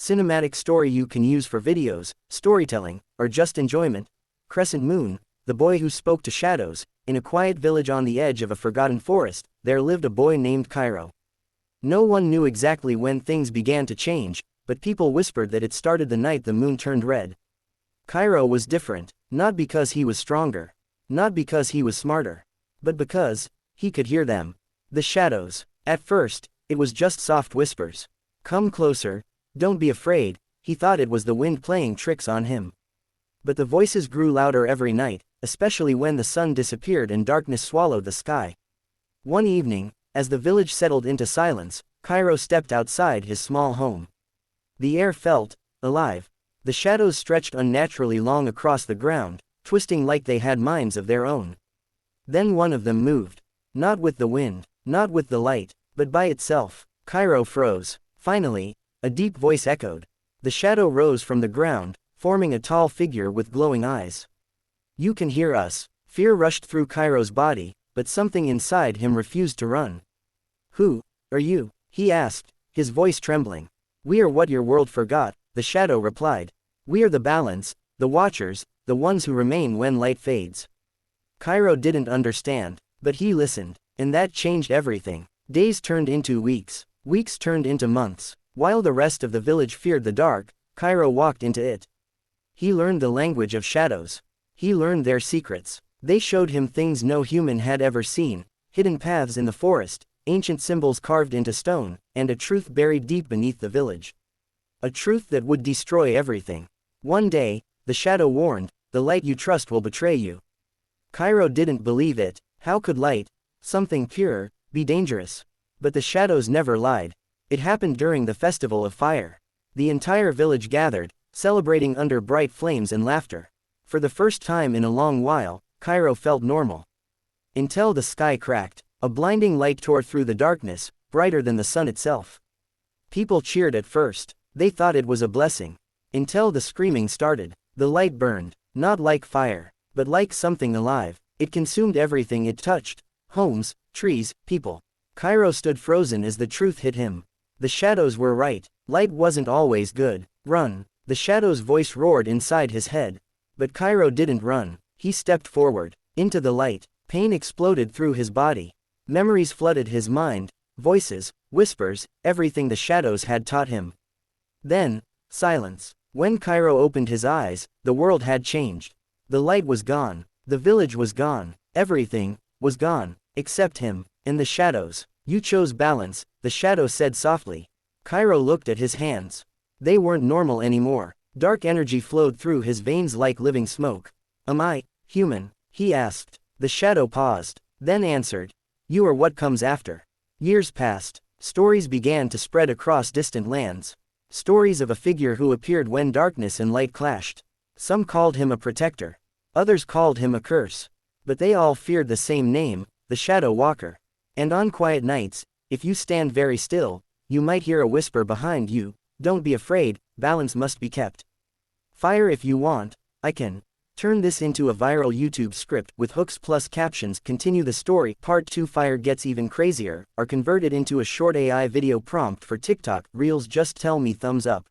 cinematic story you can use for videos, storytelling, or just enjoyment. Crescent Moon, the boy who spoke to shadows. In a quiet village on the edge of a forgotten forest, there lived a boy named Cairo. No one knew exactly when things began to change, but people whispered that it started the night the moon turned red. Cairo was different, not because he was stronger, not because he was smarter, but because he could hear them. The shadows. At first, it was just soft whispers. Come closer, don't be afraid. He thought it was the wind playing tricks on him. But the voices grew louder every night, especially when the sun disappeared and darkness swallowed the sky. One evening, as the village settled into silence, Cairo stepped outside his small home. The air felt alive. The shadows stretched unnaturally long across the ground, twisting like they had minds of their own. Then one of them moved. Not with the wind, not with the light, but by itself. Cairo froze. Finally, a deep voice echoed. The shadow rose from the ground, forming a tall figure with glowing eyes. You can hear us. Fear rushed through Cairo's body, but something inside him refused to run. Who are you? He asked, his voice trembling. We are what your world forgot, the shadow replied. We are the balance, the watchers, the ones who remain when light fades. Cairo didn't understand, but he listened, and that changed everything. Days turned into weeks, weeks turned into months. While the rest of the village feared the dark, Cairo walked into it. He learned the language of shadows. He learned their secrets. They showed him things no human had ever seen, hidden paths in the forest, ancient symbols carved into stone, and a truth buried deep beneath the village. A truth that would destroy everything. One day, the shadow warned, the light you trust will betray you. Cairo didn't believe it. How could light, something pure, be dangerous? But the shadows never lied. It happened during the Festival of Fire. The entire village gathered, celebrating under bright flames and laughter. For the first time in a long while, Cairo felt normal. Until the sky cracked. A blinding light tore through the darkness, brighter than the sun itself. People cheered at first. They thought it was a blessing. Until the screaming started. The light burned, not like fire, but like something alive. It consumed everything it touched. Homes, trees, people. Cairo stood frozen as the truth hit him. The shadows were right. Light wasn't always good. Run. The shadow's voice roared inside his head. But Cairo didn't run. He stepped forward. Into the light. Pain exploded through his body. Memories flooded his mind. Voices, whispers, everything the shadows had taught him. Then, silence. When Cairo opened his eyes, the world had changed. The light was gone. The village was gone. Everything was gone, except him. In the shadows. You chose balance, the shadow said softly. Cairo looked at his hands. They weren't normal anymore. Dark energy flowed through his veins like living smoke. Am I human? He asked. The shadow paused, then answered. You are what comes after. Years passed. Stories began to spread across distant lands. Stories of a figure who appeared when darkness and light clashed. Some called him a protector. Others called him a curse. But they all feared the same name, the Shadow Walker. And on quiet nights, if you stand very still, you might hear a whisper behind you. Don't be afraid, balance must be kept. Fire if you want, I can. Turn this into a viral YouTube script with hooks plus captions. Continue the story. Part 2. Fire gets even crazier, are converted into a short AI video prompt for TikTok Reels. Just tell me thumbs up.